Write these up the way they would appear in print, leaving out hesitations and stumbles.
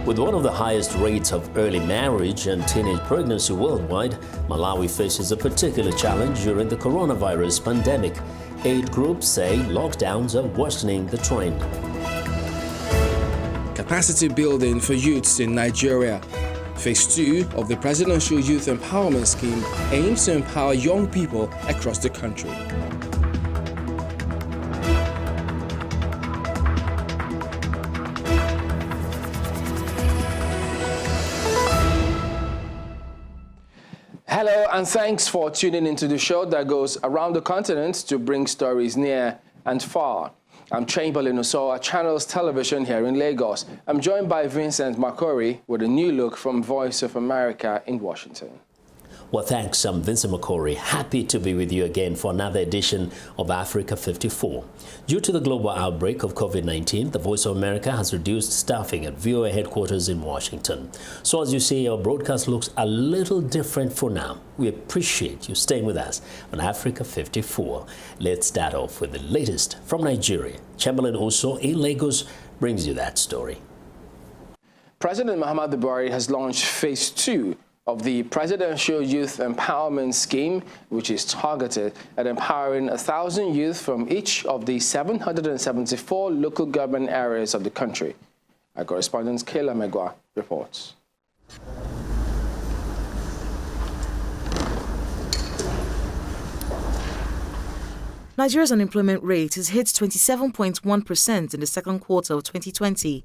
With one of the highest rates of early marriage and teenage pregnancy worldwide, Malawi faces a particular challenge during the coronavirus pandemic. Aid groups say lockdowns are worsening the trend. Capacity building for youths in Nigeria. Phase 2 of the Presidential Youth Empowerment Scheme aims to empower young people across the country. Hello and thanks for tuning into the show that goes around the continent to bring stories near and far. I'm Chamberlain Osoa, Channels Television here in Lagos. I'm joined by Vincent Makori with a new look from Voice of America in Washington. Well, thanks. I'm Vincent Makori. Happy to be with you again for another edition of Africa 54. Due to the global outbreak of COVID-19, the Voice of America has reduced staffing at VOA headquarters in Washington. So as you see, our broadcast looks a little different for now. We appreciate you staying with us on Africa 54. Let's start off with the latest from Nigeria. Chamberlain Oso in Lagos brings you that story. President Muhammadu Buhari has launched Phase 2 of the Presidential Youth Empowerment Scheme, which is targeted at empowering 1,000 youth from each of the 774 local government areas of the country. Our correspondent Kayla Megwa reports. Nigeria's unemployment rate has hit 27.1% in the second quarter of 2020.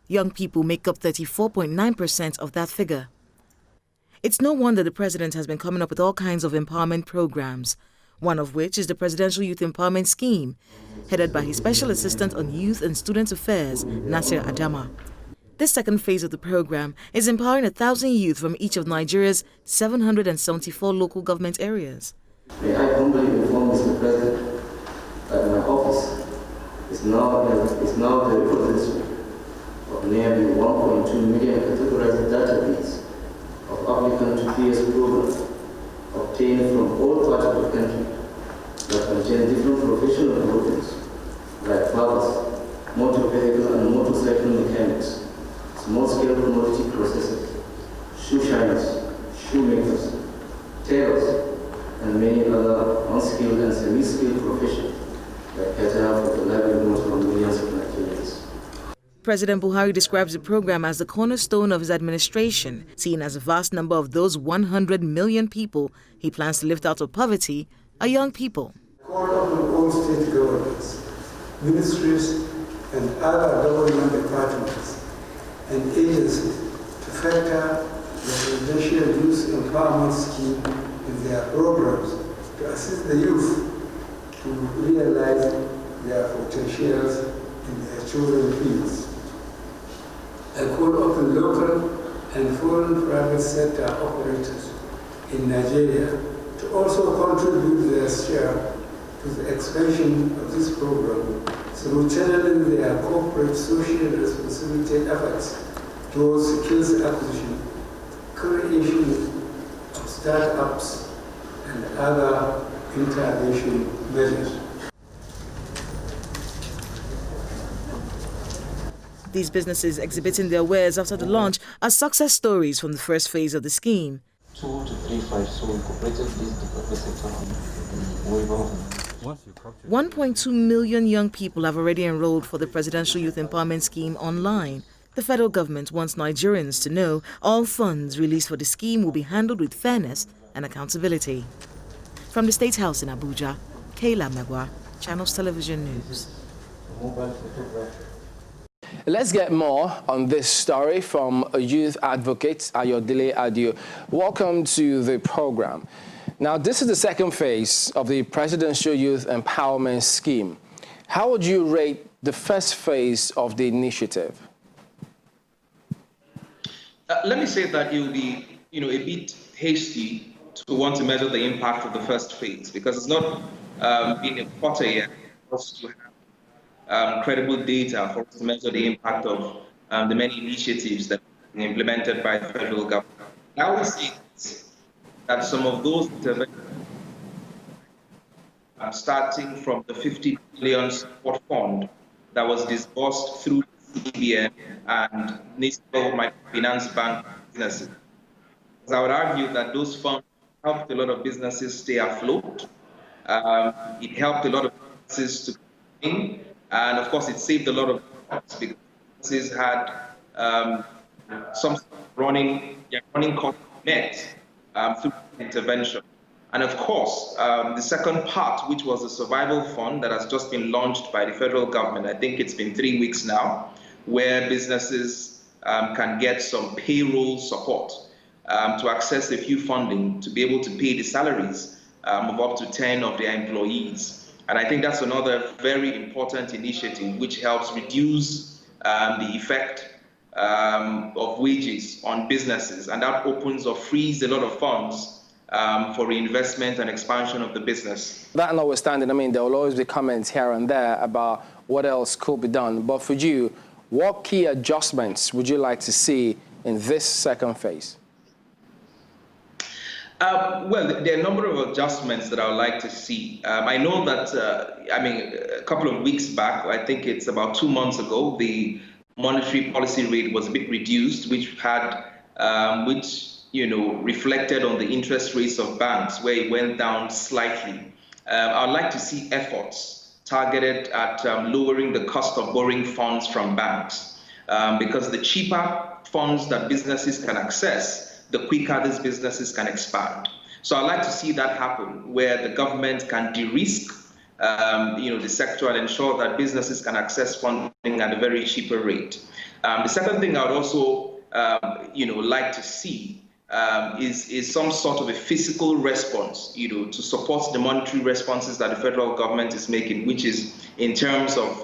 Young people make up 34.9% of that figure. It's no wonder the president has been coming up with all kinds of empowerment programs, one of which is the Presidential Youth Empowerment Scheme, headed by his Special Assistant on Youth and Student Affairs, Nasir Adama. This second phase of the program is empowering 1,000 youth from each of Nigeria's 774 local government areas. May I humbly inform Mr. President that my office is now the repository of nearly 1.2 million categorized database of applicants to PS programs obtained from all parts of the country that contain different professional groups like barbers, motor vehicle and motorcycle mechanics, small-scale commodity processors, shoe shiners, shoemakers, tailors, and many other unskilled and semi-skilled professions that cater for the livelihoods of millions of Nigerians. President Buhari describes the program as the cornerstone of his administration, seeing as a vast number of those 100 million people he plans to lift out of poverty are young people. Call on all state governments, ministries, and other government departments and agencies to factor the Presidential Youth Empowerment Scheme in their programs to assist the youth to realize their potentials in their chosen fields. I call upon local and foreign private sector operators in Nigeria to also contribute their share to the expansion of this program through channeling their corporate social responsibility efforts towards skills acquisition, creation of startups, and other intervention measures. These businesses exhibiting their wares after the launch are success stories from the first phase of the scheme. 2 to 3 5, so we incorporated this development sector. 1.2 million young people have already enrolled for the Presidential Youth Empowerment Scheme online. The federal government wants Nigerians to know all funds released for the scheme will be handled with fairness and accountability. From the State House in Abuja, Kayla Megwa, Channels Television News. Let's get more on this story from a youth advocate, Ayodele Adio. Welcome to the program. Now, this is the second phase of the Presidential Youth Empowerment Scheme. How would you rate the first phase of the initiative? Let me say that it will be, a bit hasty to want to measure the impact of the first phase because it's not been a quarter yet for us to have credible data for us to measure the impact of the many initiatives that have been implemented by the federal government. Now we see that some of those interventions starting from the 50 billion support fund that was disbursed through the CBN and National Microfinance Bank businesses. I would argue that those funds helped a lot of businesses stay afloat. It helped a lot of businesses to come in, and of course, it saved a lot of costs because businesses had some running cost net through intervention. And of course, the second part, which was the survival fund that has just been launched by the federal government, I think it's been 3 weeks now, where businesses can get some payroll support to access a few funding to be able to pay the salaries of up to 10 of their employees. And I think that's another very important initiative which helps reduce the effect of wages on businesses, and that opens or frees a lot of funds for reinvestment and expansion of the business. That notwithstanding, I mean, there will always be comments here and there about what else could be done. But for you, what key adjustments would you like to see in this second phase? Well, there are a number of adjustments that I would like to see. I know that, a couple of weeks back, I think it's about 2 months ago, the monetary policy rate was a bit reduced, which reflected on the interest rates of banks, where it went down slightly. I'd like to see efforts targeted at lowering the cost of borrowing funds from banks, because the cheaper funds that businesses can access, the quicker these businesses can expand. So I'd like to see that happen, where the government can de-risk the sector and ensure that businesses can access funding at a very cheaper rate. The second thing I would also like to see is some sort of a fiscal response, to support the monetary responses that the federal government is making, which is in terms of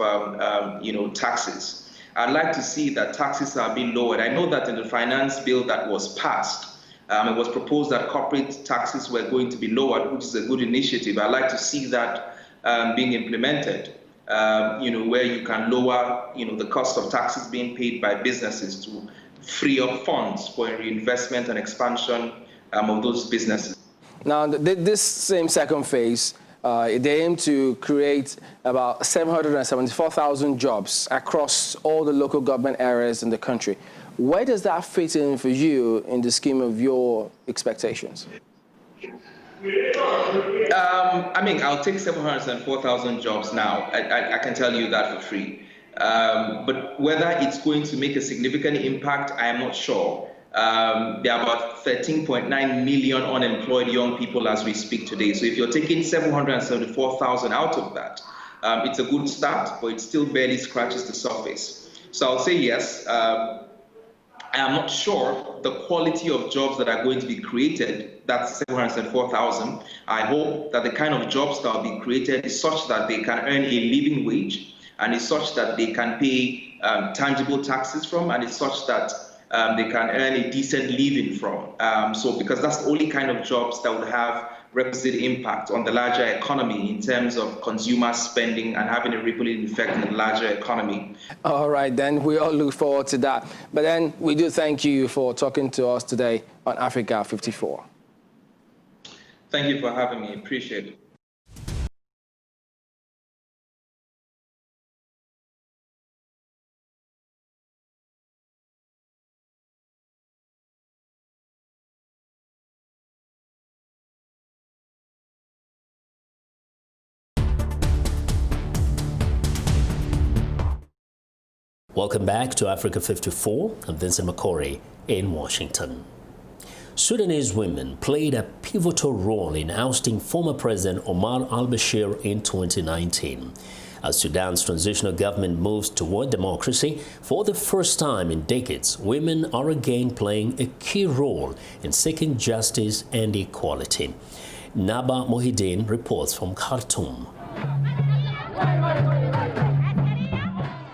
taxes. I'd like to see that taxes are being lowered. I know that in the finance bill that was passed, it was proposed that corporate taxes were going to be lowered, which is a good initiative. I'd like to see that being implemented, where you can lower, the cost of taxes being paid by businesses to free up funds for reinvestment and expansion of those businesses. Now, this same second phase, they aim to create about 774,000 jobs across all the local government areas in the country. Where does that fit in for you in the scheme of your expectations? I'll take 704,000 jobs now. I can tell you that for free. But whether it's going to make a significant impact, I am not sure. There are about 13.9 million unemployed young people as we speak today. So if you're taking 774,000 out of that, it's a good start, but it still barely scratches the surface. So I'll say yes. I am not sure the quality of jobs that are going to be created, that's 704,000. I hope that the kind of jobs that will be created is such that they can earn a living wage, and is such that they can pay tangible taxes from, and is such that they can earn a decent living from. Because that's the only kind of jobs that would have requisite impact on the larger economy in terms of consumer spending and having a rippling effect on the larger economy. All right, then we all look forward to that. But then we do thank you for talking to us today on Africa 54. Thank you for having me. Appreciate it. Welcome back to Africa 54. I'm Vincent McCory in Washington. Sudanese women played a pivotal role in ousting former President Omar al-Bashir in 2019. As Sudan's transitional government moves toward democracy, for the first time in decades, women are again playing a key role in seeking justice and equality. Naba Mohideen reports from Khartoum.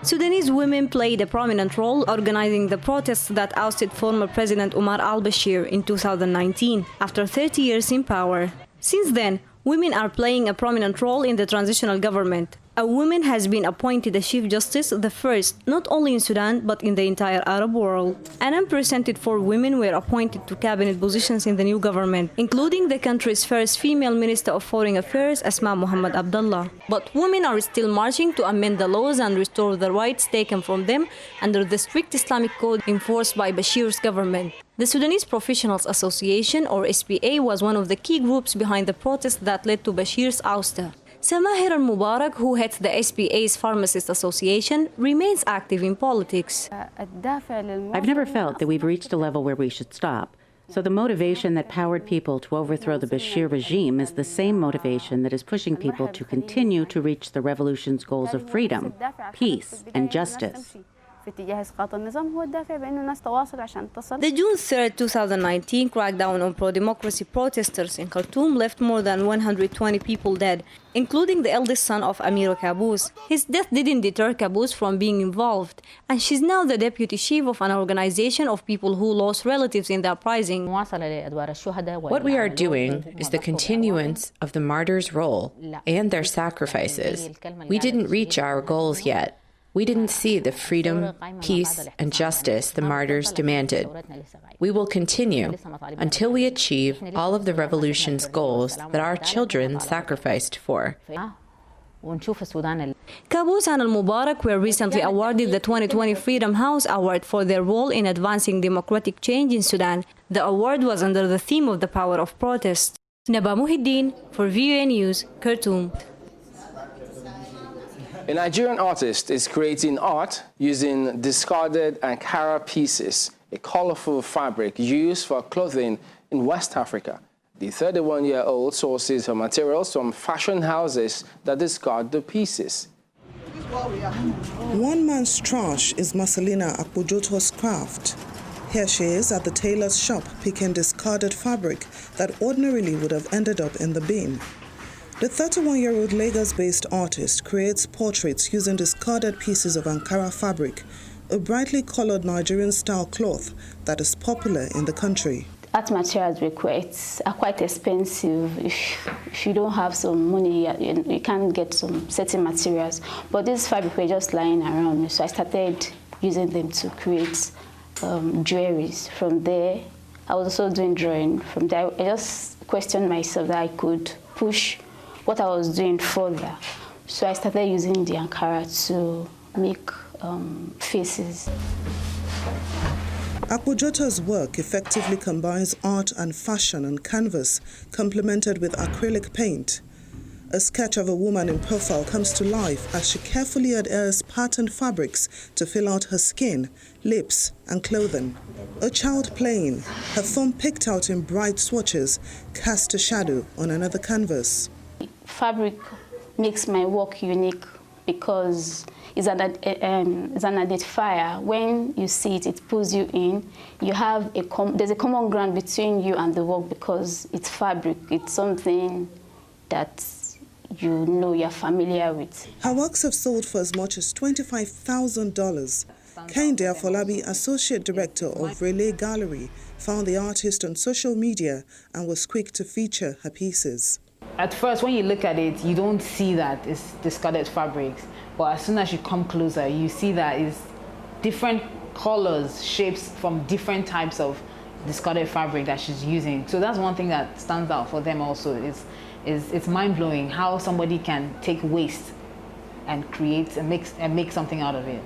Sudanese women played a prominent role organizing the protests that ousted former President Omar al-Bashir in 2019, after 30 years in power. Since then, women are playing a prominent role in the transitional government. A woman has been appointed as Chief Justice, the first, not only in Sudan, but in the entire Arab world. An unprecedented 4 women were appointed to cabinet positions in the new government, including the country's first female Minister of Foreign Affairs, Asma Muhammad Abdullah. But women are still marching to amend the laws and restore the rights taken from them under the strict Islamic code enforced by Bashir's government. The Sudanese Professionals Association, or SPA, was one of the key groups behind the protest that led to Bashir's ouster. Samahir al-Mubarak, who heads the SPA's Pharmacist Association, remains active in politics. I've never felt that we've reached a level where we should stop. So the motivation that powered people to overthrow the Bashir regime is the same motivation that is pushing people to continue to reach the revolution's goals of freedom, peace, and justice. The June 3, 2019 crackdown on pro-democracy protesters in Khartoum left more than 120 people dead, including the eldest son of Amir Qaboos. His death didn't deter Qaboos from being involved, and she's now the deputy chief of an organization of people who lost relatives in the uprising. What we are doing is the continuance of the martyrs' role and their sacrifices. We didn't reach our goals yet. We didn't see the freedom, peace, and justice the martyrs demanded. We will continue until we achieve all of the revolution's goals that our children sacrificed for. Qaboos and al-Mubarak were recently awarded the 2020 Freedom House Award for their role in advancing democratic change in Sudan. The award was under the theme of the power of protest. Naba Muhiddin for VOA News, Khartoum. A Nigerian artist is creating art using discarded Ankara pieces, a colorful fabric used for clothing in West Africa. The 31-year-old sources her materials from fashion houses that discard the pieces. One man's trash is Marcelina Akbujoto's craft. Here she is at the tailor's shop picking discarded fabric that ordinarily would have ended up in the bin. The 31-year-old Lagos-based artist creates portraits using discarded pieces of Ankara fabric, a brightly colored Nigerian-style cloth that is popular in the country. Art materials are quite expensive. If you don't have some money, you can't get some certain materials. But this fabric were just lying around me, so I started using them to create jewelries. From there, I was also doing drawing. From there, I just questioned myself that I could push what I was doing further. So I started using the Ankara to make faces. Akbujoto's work effectively combines art and fashion on canvas, complemented with acrylic paint. A sketch of a woman in profile comes to life as she carefully adheres patterned fabrics to fill out her skin, lips, and clothing. A child playing, her thumb picked out in bright swatches, cast a shadow on another canvas. Fabric makes my work unique because it's an identifier. When you see it, it pulls you in. You have there's a common ground between you and the work because it's fabric. It's something that you know you're familiar with. Her works have sold for as much as $25,000. Kehinde Afolabi, Associate Director of Relay Gallery, found the artist on social media and was quick to feature her pieces. At first, when you look at it, you don't see that it's discarded fabrics. But as soon as you come closer, you see that it's different colors, shapes from different types of discarded fabric that she's using. So that's one thing that stands out for them also. It's mind-blowing how somebody can take waste and create and make something out of it.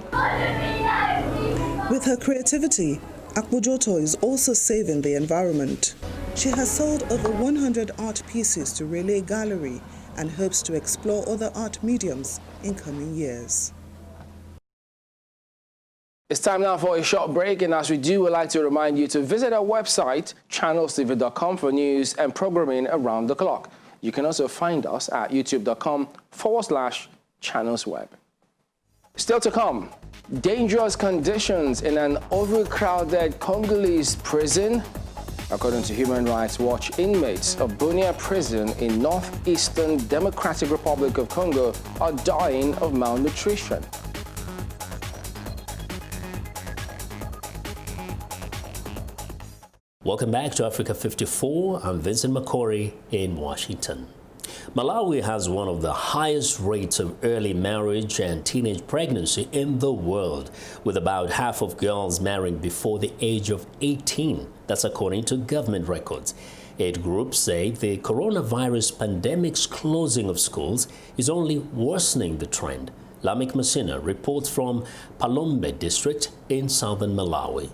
With her creativity, Akbujoto is also saving the environment. She has sold over 100 art pieces to Relay Gallery and hopes to explore other art mediums in coming years. It's time now for a short break, and as we do, we'd like to remind you to visit our website, channelstv.com, for news and programming around the clock. You can also find us at youtube.com/channelsweb. Still to come, dangerous conditions in an overcrowded Congolese prison. According to Human Rights Watch, inmates of Bunia prison in northeastern Democratic Republic of Congo are dying of malnutrition. Welcome back to Africa 54. I'm Vincent McCory in Washington. Malawi has one of the highest rates of early marriage and teenage pregnancy in the world, with about half of girls marrying before the age of 18. That's according to government records. Aid groups say the coronavirus pandemic's closing of schools is only worsening the trend. Lamek Masina reports from Palombe district in southern Malawi.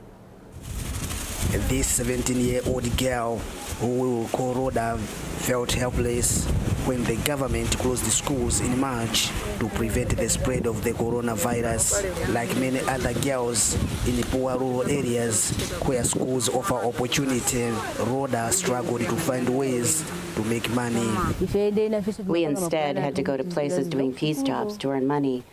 This 17-year-old girl, who we will call Rhoda, felt helpless when the government closed the schools in March to prevent the spread of the coronavirus. Like many other girls in the poor rural areas where schools offer opportunity, Rhoda struggled to find ways to make money. We instead had to go to places doing piece jobs to earn money.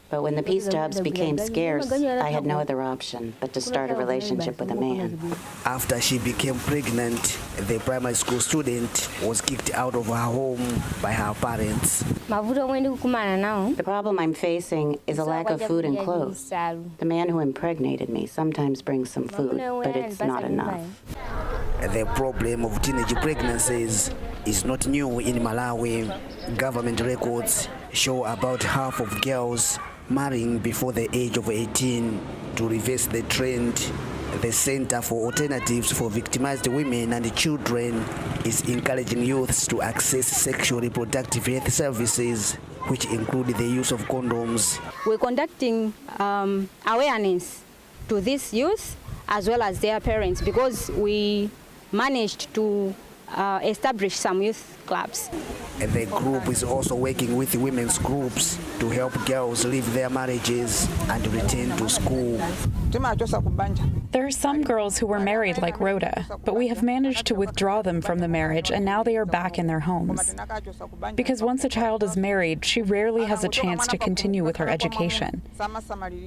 But when the piece jobs became scarce, I had no other option but to start a relationship with a man. After she became pregnant, the primary school student was kicked out of her home by her parents. The problem I'm facing is a lack of food and clothes. The man who impregnated me sometimes brings some food, but it's not enough. The problem of teenage pregnancies is not new in Malawi. Government records show about half of girls marrying before the age of 18. To reverse the trend, the Center for Alternatives for Victimized Women and Children is encouraging youths to access sexual reproductive health services, which include the use of condoms. We're conducting awareness to these youth as well as their parents, because we managed to establish some youth clubs. And the group is also working with women's groups to help girls leave their marriages and return to school. There are some girls who were married like Rhoda, but we have managed to withdraw them from the marriage, and now they are back in their homes. Because once a child is married, she rarely has a chance to continue with her education.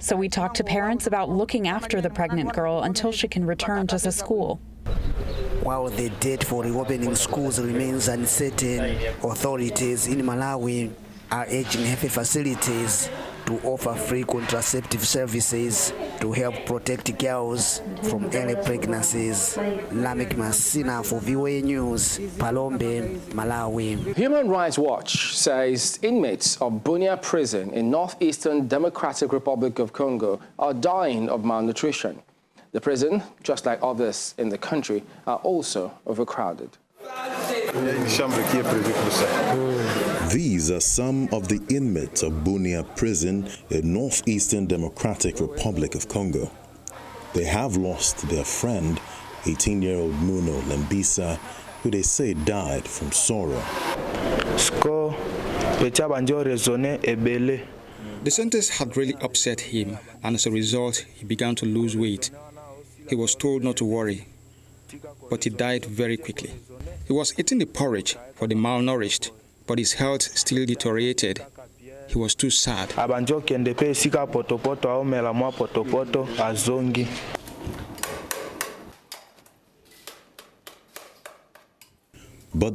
So we talk to parents about looking after the pregnant girl until she can return to the school. While the date for reopening schools remains uncertain, authorities in Malawi are urging health facilities to offer free contraceptive services to help protect girls from early pregnancies. Lamek Masina for VOA News, Palombe, Malawi. Human Rights Watch says inmates of Bunia prison in northeastern Democratic Republic of Congo are dying of malnutrition. The prison, just like others in the country, are also overcrowded. These are some of the inmates of Bunia prison in northeastern Democratic Republic of Congo. They have lost their friend, 18-year-old Muno Lembisa, who they say died from sorrow. The sentence had really upset him, and as a result, he began to lose weight. He was told not to worry, but he died very quickly. He was eating the porridge for the malnourished, but his health still deteriorated. He was too sad. But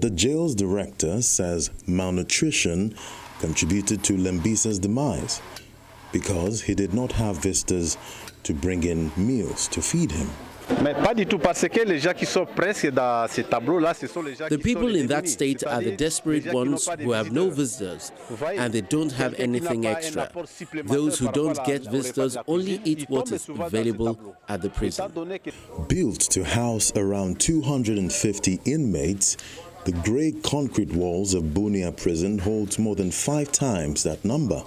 the jail's director says malnutrition contributed to Lembisa's demise because he did not have visitors to bring in meals to feed him. The people in that state are the desperate ones who have no visitors and they don't have anything extra. Those who don't get visitors only eat what is available at the prison. Built to house around 250 inmates, the grey concrete walls of Bunia prison holds more than 5 times that number.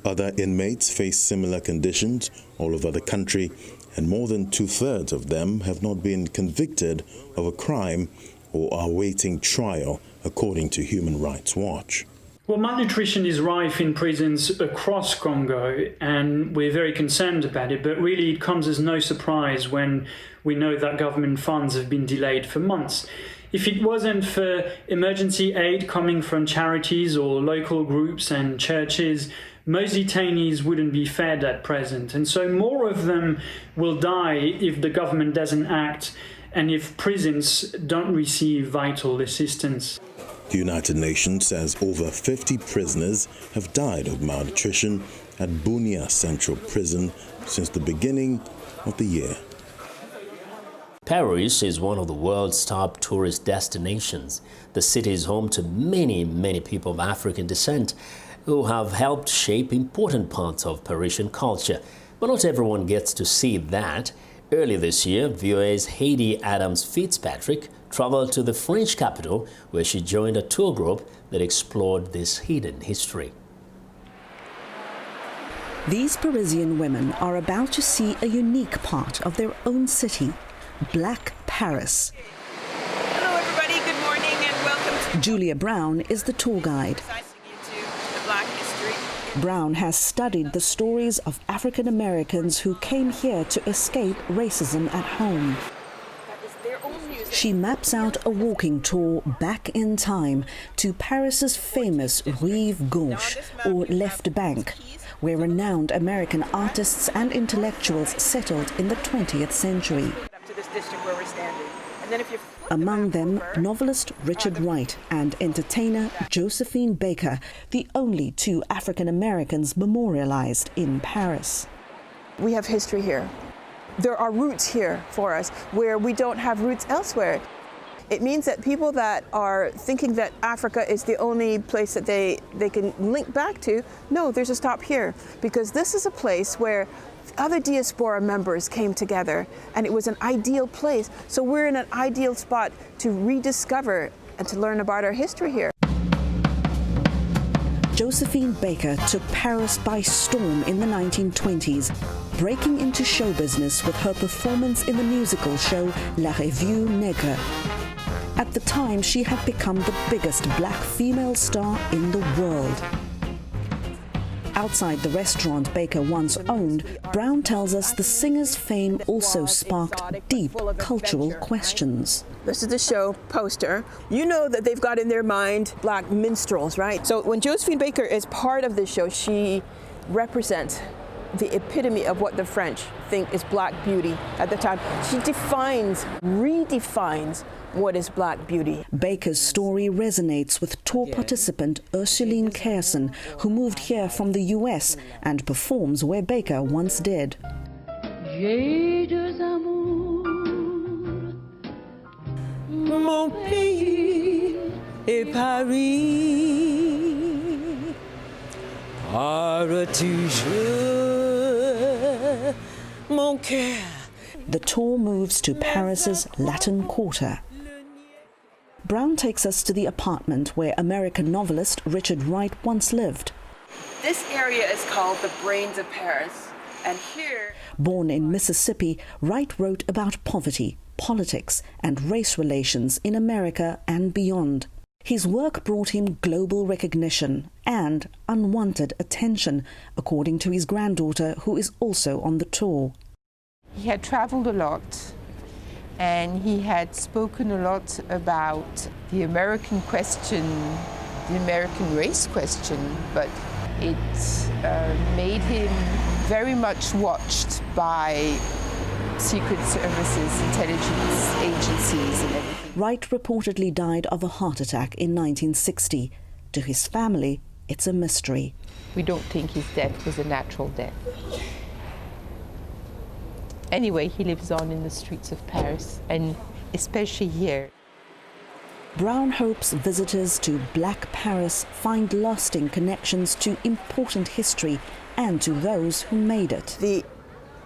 Other inmates face similar conditions all over the country, and more than 2/3 of them have not been convicted of a crime or are awaiting trial, according to Human Rights Watch. Well, malnutrition is rife in prisons across Congo, and we're very concerned about it, but really it comes as no surprise when we know that government funds have been delayed for months. If it wasn't for emergency aid coming from charities or local groups and churches, most detainees wouldn't be fed at present. And so more of them will die if the government doesn't act and if prisons don't receive vital assistance. The United Nations says over 50 prisoners have died of malnutrition at Bunia Central Prison since the beginning of the year. Paris is one of the world's top tourist destinations. The city is home to many people of African descent who have helped shape important parts of Parisian culture. But not everyone gets to see that. Early this year, VOA's Heidi Adams-Fitzpatrick traveled to the French capital, where she joined a tour group that explored this hidden history. These Parisian women are about to see a unique part of their own city, Black Paris. Hello everybody, good morning and welcome to Julia Brown is the tour guide. Black history. Brown has studied the stories of African Americans who came here to escape racism at home. She maps out a walking tour back in time to Paris's famous Rive Gauche, or Left Bank, where renowned American artists and intellectuals settled in the 20th century. Among them, novelist Richard Wright and entertainer Josephine Baker, the only two African Americans memorialized in Paris. We have history here. There are roots here for us where we don't have roots elsewhere. It means that people that are thinking that Africa is the only place that they can link back to, no, there's a stop here, because this is a place where other diaspora members came together and it was an ideal place. So we're in an ideal spot to rediscover and to learn about our history here. Josephine Baker took Paris by storm in the 1920s, breaking into show business with her performance in the musical show La Revue Nègre. At the time, she had become the biggest black female star in the world. Outside the restaurant Baker once owned, Brown tells us the singer's fame also sparked deep cultural questions. This is the show poster. You know that they've got in their mind black minstrels, right? So when Josephine Baker is part of this show, she represents the epitome of what the French think is black beauty at the time. She redefines what is black beauty. Baker's story resonates with tour participant Ursuline Kersen, who moved here from the US and performs where Baker once did. J'ai deux amours, mon pays et Paris. Pars-tu, mon cœur. The tour moves to Paris's Latin Quarter. Brown takes us to the apartment where American novelist Richard Wright once lived. This area is called the Brains of Paris, and here... Born in Mississippi, Wright wrote about poverty, politics, and race relations in America and beyond. His work brought him global recognition and unwanted attention, according to his granddaughter, who is also on the tour. He had traveled a lot, and he had spoken a lot about the American question, the American race question, but it made him very much watched by secret services, intelligence agencies and everything. Wright reportedly died of a heart attack in 1960. To his family, it's a mystery. We don't think his death was a natural death. Anyway, he lives on in the streets of Paris, and especially here. Brown hopes visitors to Black Paris find lasting connections to important history and to those who made it. The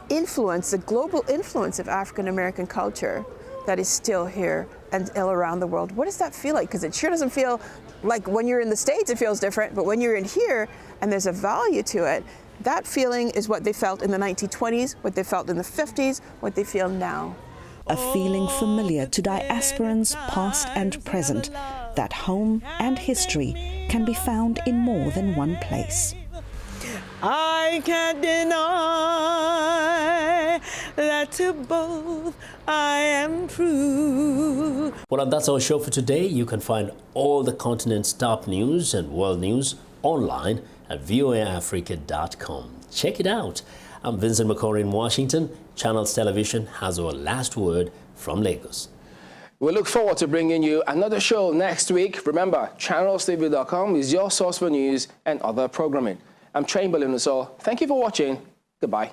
influence, the global influence of African American culture that is still here and all around the world. What does that feel like? Because it sure doesn't feel like when you're in the States it feels different, but when you're in here and there's a value to it, that feeling is what they felt in the 1920s, what they felt in the 50s, what they feel now. A feeling familiar to diasporans past and present, that home and history can be found in more than one place. I can't deny that to both I am true. Well, and that's our show for today. You can find all the continent's top news and world news online at voaafrica.com. Check it out. I'm Vincent McCory in Washington. Channels Television has our last word from Lagos. We look forward to bringing you another show next week. Remember, channelstv.com is your source for news and other programming. I'm Chamberlain Usol. Thank you for watching. Goodbye.